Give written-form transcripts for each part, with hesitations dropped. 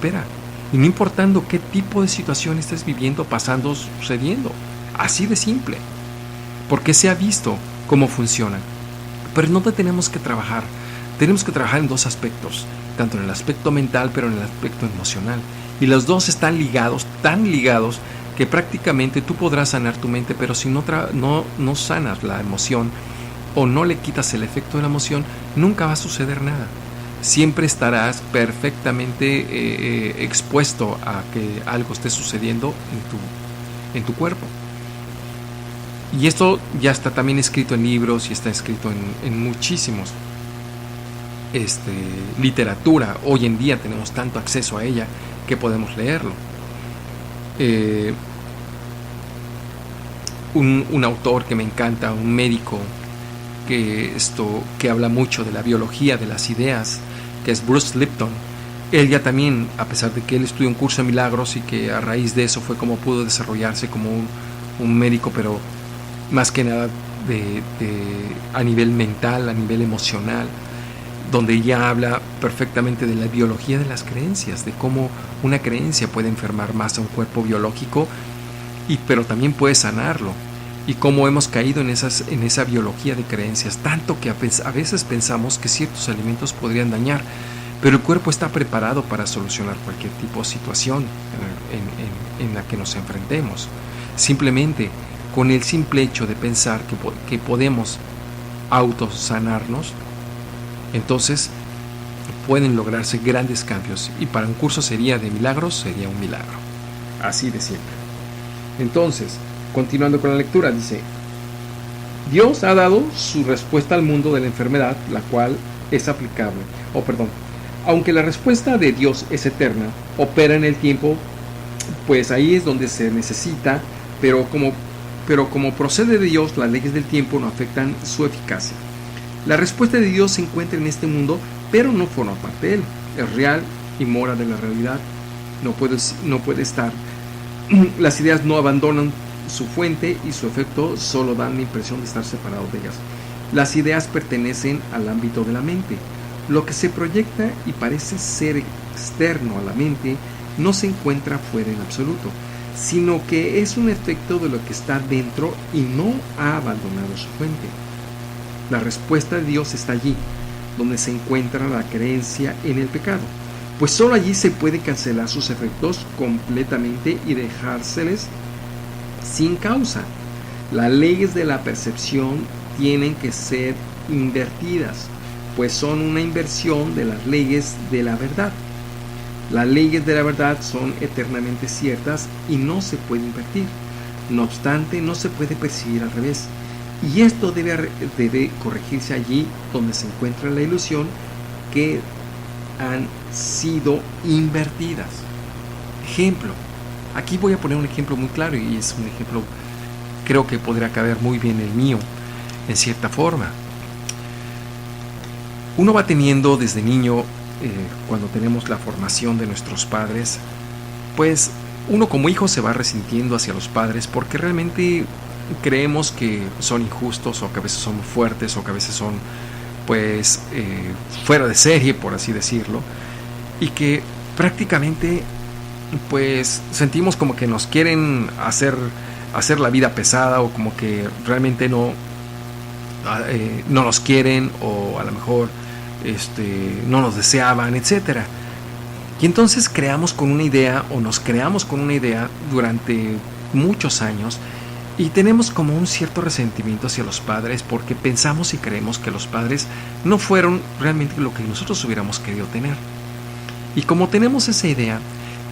recupera. Y no importando qué tipo de situación estés viviendo, pasando, sucediendo. Así de simple. Porque se ha visto cómo funciona. Pero no te tenemos que trabajar. Tenemos que trabajar en dos aspectos. Tanto en el aspecto mental, pero en el aspecto emocional. Y los dos están ligados, tan ligados, que prácticamente tú podrás sanar tu mente, pero si no sanas la emoción o no le quitas el efecto de la emoción, nunca va a suceder nada. Siempre estarás perfectamente expuesto a que algo esté sucediendo en tu cuerpo. Y esto ya está también escrito en libros y está escrito en muchísimos literatura. Hoy en día tenemos tanto acceso a ella que podemos leerlo. Un autor que me encanta, un médico que habla mucho de la biología de las ideas, que es Bruce Lipton. Él ya también, a pesar de que él estudió un curso de milagros y que a raíz de eso fue como pudo desarrollarse como un médico, pero más que nada a nivel mental, a nivel emocional, donde ya habla perfectamente de la biología de las creencias, de cómo una creencia puede enfermar más a un cuerpo biológico, pero también puede sanarlo, y cómo hemos caído en esa biología de creencias, tanto que a veces pensamos que ciertos alimentos podrían dañar, pero el cuerpo está preparado para solucionar cualquier tipo de situación en la que nos enfrentemos. Simplemente con el simple hecho de pensar que podemos autosanarnos, entonces pueden lograrse grandes cambios, y para un curso de milagros sería un milagro. Así de simple. Entonces, continuando con la lectura, dice: Dios ha dado su respuesta al mundo de la enfermedad, la cual es aplicable. Aunque la respuesta de Dios es eterna, opera en el tiempo, pues ahí es donde se necesita, pero como procede de Dios, las leyes del tiempo no afectan su eficacia. La respuesta de Dios se encuentra en este mundo, pero no forma parte de él. Es real y mora de la realidad. No puede estar. Las ideas no abandonan su fuente y su efecto solo dan la impresión de estar separados de ellas. Las ideas pertenecen al ámbito de la mente. Lo que se proyecta y parece ser externo a la mente no se encuentra fuera en absoluto, sino que es un efecto de lo que está dentro y no ha abandonado su fuente. La respuesta de Dios está allí, donde se encuentra la creencia en el pecado, pues solo allí se puede cancelar sus efectos completamente y dejárseles sin causa. Las leyes de la percepción tienen que ser invertidas, pues son una inversión de las leyes de la verdad. Las leyes de la verdad son eternamente ciertas y no se puede invertir. No obstante, no se puede percibir al revés. Y esto debe corregirse allí donde se encuentra la ilusión que han sido invertidas. Ejemplo. Aquí voy a poner un ejemplo muy claro, y es un ejemplo, creo que podría caber muy bien el mío, en cierta forma. Uno va teniendo desde niño, cuando tenemos la formación de nuestros padres, pues uno como hijo se va resintiendo hacia los padres porque realmente creemos que son injustos, o que a veces son fuertes, o que a veces son fuera de serie, por así decirlo, y que prácticamente pues sentimos como que nos quieren hacer la vida pesada, o como que realmente no nos quieren, o a lo mejor no nos deseaban, etcétera. Y entonces nos creamos con una idea durante muchos años, y tenemos como un cierto resentimiento hacia los padres porque pensamos y creemos que los padres no fueron realmente lo que nosotros hubiéramos querido tener. Y como tenemos esa idea,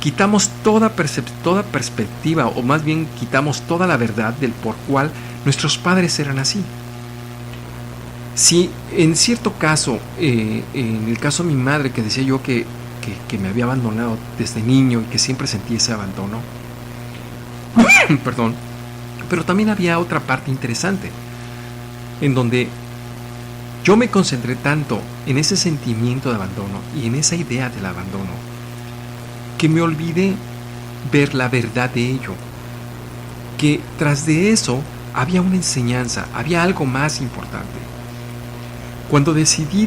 quitamos toda perspectiva, o más bien quitamos toda la verdad del por cual nuestros padres eran así. Si en cierto caso, en el caso de mi madre, que decía yo que me había abandonado desde niño y que siempre sentí ese abandono, perdón, pero también había otra parte interesante, en donde yo me concentré tanto en ese sentimiento de abandono y en esa idea del abandono, que me olvidé ver la verdad de ello, que tras de eso había una enseñanza, había algo más importante. Cuando decidí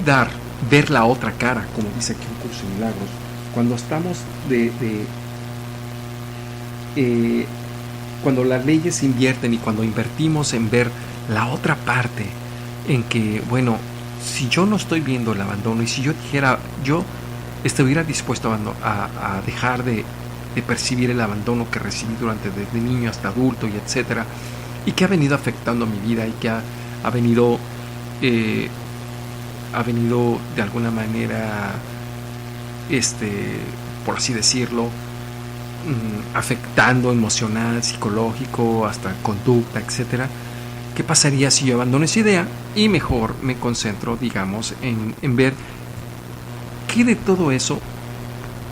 ver la otra cara, como dice aquí un curso de milagros, Cuando estamos cuando las leyes se invierten y cuando invertimos en ver la otra parte, en que, bueno, si yo no estoy viendo el abandono y si yo dijera, yo estuviera dispuesto a dejar de percibir el abandono que recibí desde niño hasta adulto y etcétera, y que ha venido afectando mi vida y que ha venido de alguna manera, por así decirlo, afectando emocional, psicológico, hasta conducta, etcétera. ¿Qué pasaría si yo abandono esa idea y mejor me concentro, digamos, en ver qué de todo eso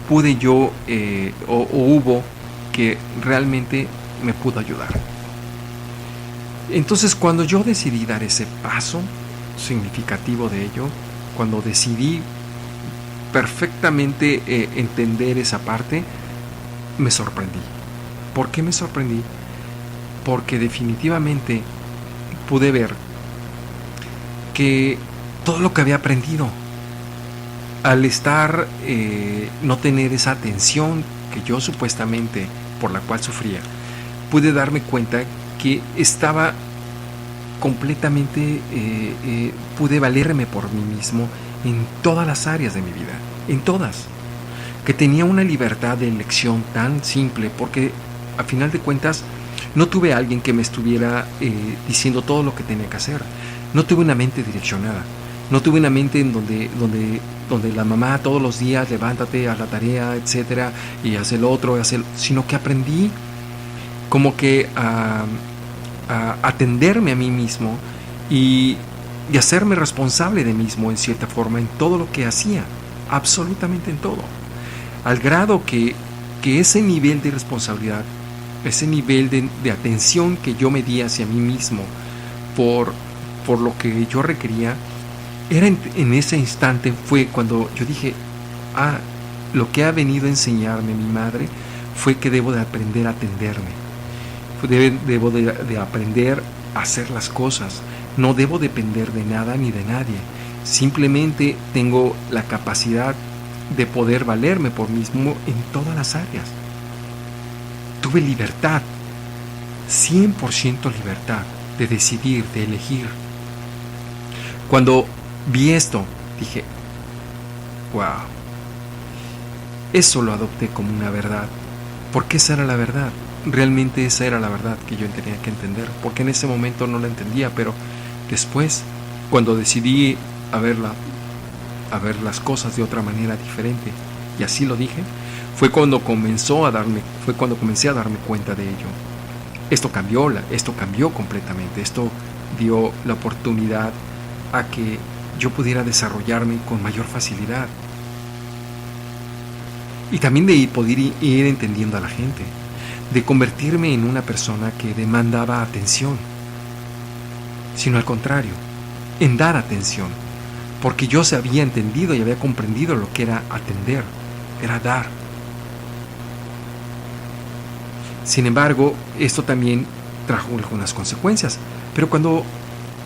pude yo o hubo que realmente me pudo ayudar? Entonces, cuando yo decidí dar ese paso significativo de ello, cuando decidí perfectamente entender esa parte, me sorprendí. ¿Por qué me sorprendí? Porque definitivamente pude ver que todo lo que había aprendido, al estar, no tener esa atención que yo supuestamente por la cual sufría, pude darme cuenta que estaba completamente, pude valerme por mí mismo en todas las áreas de mi vida, en todas, que tenía una libertad de elección tan simple, porque a final de cuentas no tuve a alguien que me estuviera diciendo todo lo que tenía que hacer. No tuve una mente direccionada. No tuve una mente en donde la mamá todos los días, levántate, haz la tarea, etcétera, y haz el otro, sino que aprendí como que a atenderme a mí mismo y hacerme responsable de mí mismo en cierta forma en todo lo que hacía, absolutamente en todo. Al grado que ese nivel de responsabilidad, ese nivel de atención que yo me di hacia mí mismo por lo que yo requería, era en ese instante fue cuando yo dije, lo que ha venido a enseñarme mi madre fue que debo de aprender a atenderme, debo de aprender a hacer las cosas, no debo depender de nada ni de nadie, simplemente tengo la capacidad de poder valerme por mí mismo en todas las áreas. Tuve libertad, 100% libertad de decidir, de elegir. Cuando vi esto, dije, wow, eso lo adopté como una verdad, porque esa era la verdad, realmente esa era la verdad que yo tenía que entender, porque en ese momento no la entendía, pero después, cuando decidí a ver las cosas de otra manera diferente, y así lo dije, fue cuando comencé a darme cuenta de ello. Esto cambió completamente, esto dio la oportunidad a que yo pudiera desarrollarme con mayor facilidad. Y también de poder ir entendiendo a la gente, de convertirme en una persona que demandaba atención, sino al contrario, en dar atención, porque yo se había entendido y había comprendido lo que era atender, era dar. Sin embargo, esto también trajo algunas consecuencias, pero cuando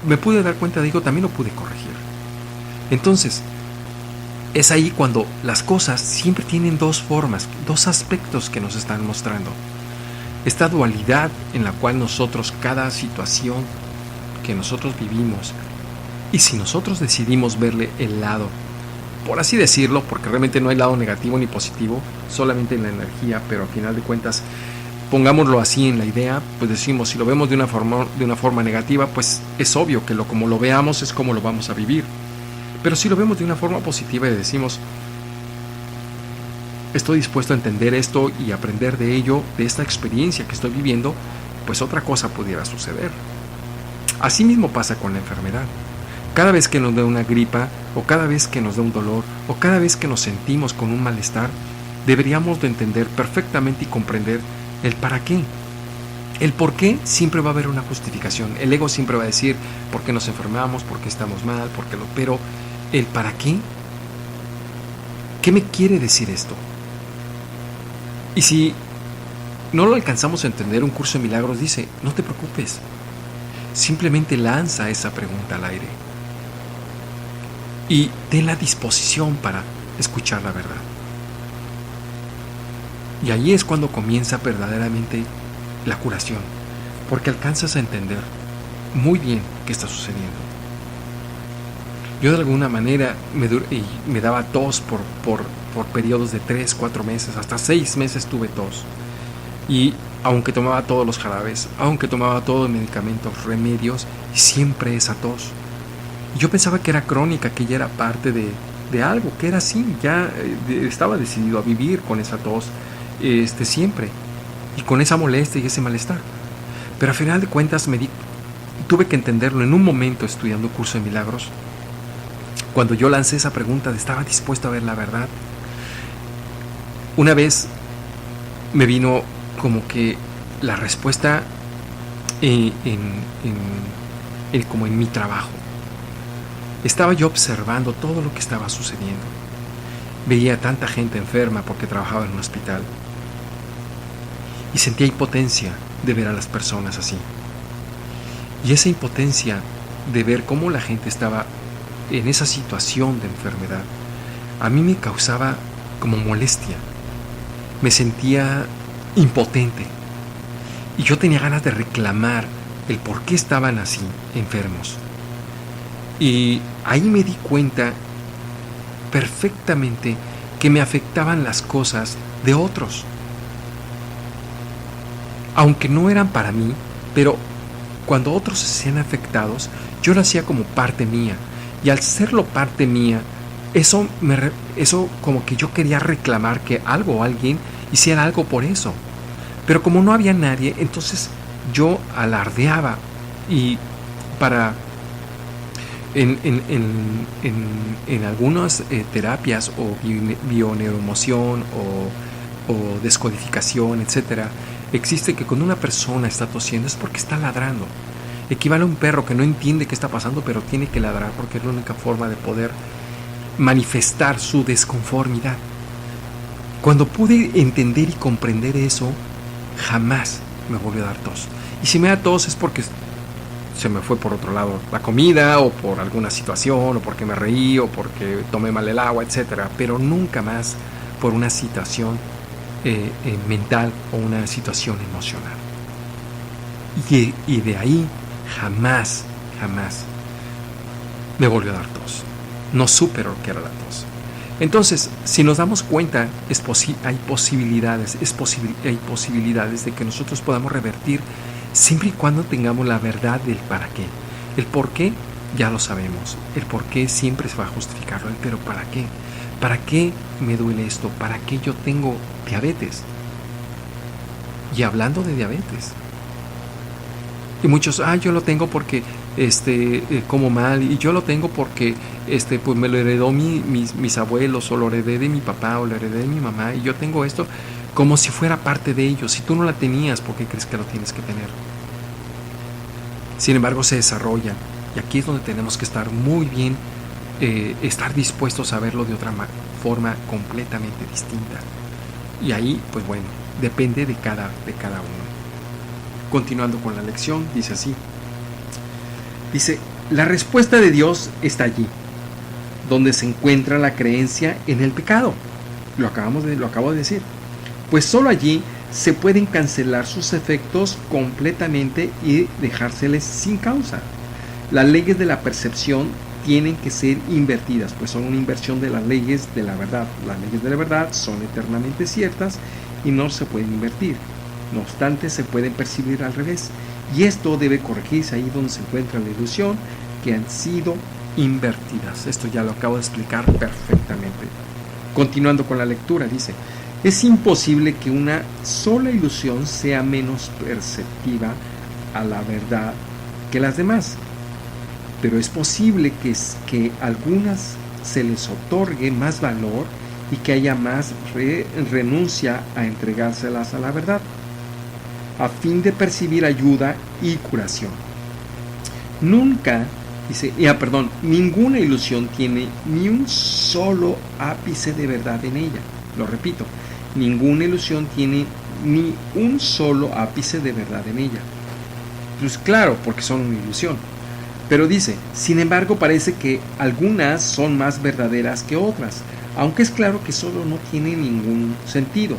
me pude dar cuenta de ello, también lo pude corregir. Entonces, es ahí cuando las cosas siempre tienen dos formas, dos aspectos que nos están mostrando. Esta dualidad en la cual nosotros, cada situación que nosotros vivimos, y si nosotros decidimos verle el lado, por así decirlo, porque realmente no hay lado negativo ni positivo, solamente en la energía, pero al final de cuentas, pongámoslo así en la idea, pues decimos, si lo vemos de una forma negativa, pues es obvio que como lo veamos es como lo vamos a vivir. Pero si lo vemos de una forma positiva y decimos, estoy dispuesto a entender esto y aprender de ello, de esta experiencia que estoy viviendo, pues otra cosa pudiera suceder. Así mismo pasa con la enfermedad. Cada vez que nos da una gripa, o cada vez que nos da un dolor, o cada vez que nos sentimos con un malestar, deberíamos de entender perfectamente y comprender el para qué. El por qué siempre va a haber una justificación. El ego siempre va a decir por qué nos enfermamos, por qué estamos mal, pero el para qué. ¿Qué me quiere decir esto? Y si no lo alcanzamos a entender, un curso de milagros dice, no te preocupes, simplemente lanza esa pregunta al aire y ten la disposición para escuchar la verdad. Y ahí es cuando comienza verdaderamente la curación, porque alcanzas a entender muy bien qué está sucediendo. Yo de alguna manera me daba tos por periodos de 3, 4 meses, hasta 6 meses tuve tos. Y aunque tomaba todos los jarabes, aunque tomaba todos los medicamentos, remedios, y siempre esa tos. Y yo pensaba que era crónica, que ya era parte de algo, que era así, ya estaba decidido a vivir con esa tos siempre, y con esa molestia y ese malestar. Pero al final de cuentas tuve que entenderlo en un momento estudiando Curso de Milagros. Cuando yo lancé esa pregunta de estaba dispuesto a ver la verdad, una vez me vino como que la respuesta como en mi trabajo. Estaba yo observando todo lo que estaba sucediendo. Veía tanta gente enferma porque trabajaba en un hospital. Y sentía impotencia de ver a las personas así. Y esa impotencia de ver cómo la gente estaba en esa situación de enfermedad, a mí me causaba como molestia. Me sentía impotente. Y yo tenía ganas de reclamar el por qué estaban así, enfermos. Y ahí me di cuenta perfectamente que me afectaban las cosas de otros. Aunque no eran para mí, pero cuando otros se hacían afectados, yo lo hacía como parte mía. Y al serlo parte mía, eso como que yo quería reclamar que algo o alguien hiciera algo por eso. Pero como no había nadie, entonces yo alardeaba. Y en algunas terapias o bioneuroemoción o descodificación, etcétera, existe que cuando una persona está tosiendo es porque está ladrando. Equivale a un perro que no entiende qué está pasando, pero tiene que ladrar porque es la única forma de poder manifestar su desconformidad. Cuando pude entender y comprender eso, jamás me volvió a dar tos. Y si me da tos es porque se me fue por otro lado la comida, o por alguna situación, o porque me reí, o porque tomé mal el agua, etcétera, pero nunca más por una situación mental o una situación emocional. Y de ahí jamás me volvió a dar tos. No supe lo que era la tos. Entonces, si nos damos cuenta, hay posibilidades de que nosotros podamos revertir siempre y cuando tengamos la verdad del para qué. El por qué ya lo sabemos. El por qué siempre se va a justificarlo. Pero ¿para qué? ¿Para qué me duele esto? ¿Para qué yo tengo diabetes? Y hablando de diabetes, y muchos, yo lo tengo porque como mal, y yo lo tengo porque pues me lo heredó mis abuelos, o lo heredé de mi papá, o lo heredé de mi mamá, y yo tengo esto como si fuera parte de ellos. Si tú no la tenías, ¿por qué crees que lo tienes que tener? Sin embargo, se desarrollan, y aquí es donde tenemos que estar muy bien, estar dispuestos a verlo de otra forma completamente distinta. Y ahí, pues bueno, depende de cada uno. Continuando con la lección, dice así. Dice, la respuesta de Dios está allí, donde se encuentra la creencia en el pecado. Lo acabo de decir. Pues solo allí se pueden cancelar sus efectos completamente y dejárseles sin causa. Las leyes de la percepción tienen que ser invertidas, pues son una inversión de las leyes de la verdad. Las leyes de la verdad son eternamente ciertas y no se pueden invertir. No obstante, se pueden percibir al revés. Y esto debe corregirse ahí donde se encuentra la ilusión, que han sido invertidas. Esto ya lo acabo de explicar perfectamente. Continuando con la lectura, dice, es imposible que una sola ilusión sea menos perceptiva a la verdad que las demás. Pero es posible que algunas se les otorgue más valor y que haya más renuncia a entregárselas a la verdad, a fin de percibir ayuda y curación. Ninguna ilusión tiene ni un solo ápice de verdad en ella. Lo repito, ninguna ilusión tiene ni un solo ápice de verdad en ella. Pues claro, porque son una ilusión. Pero dice, sin embargo, parece que algunas son más verdaderas que otras, aunque es claro que solo no tiene ningún sentido.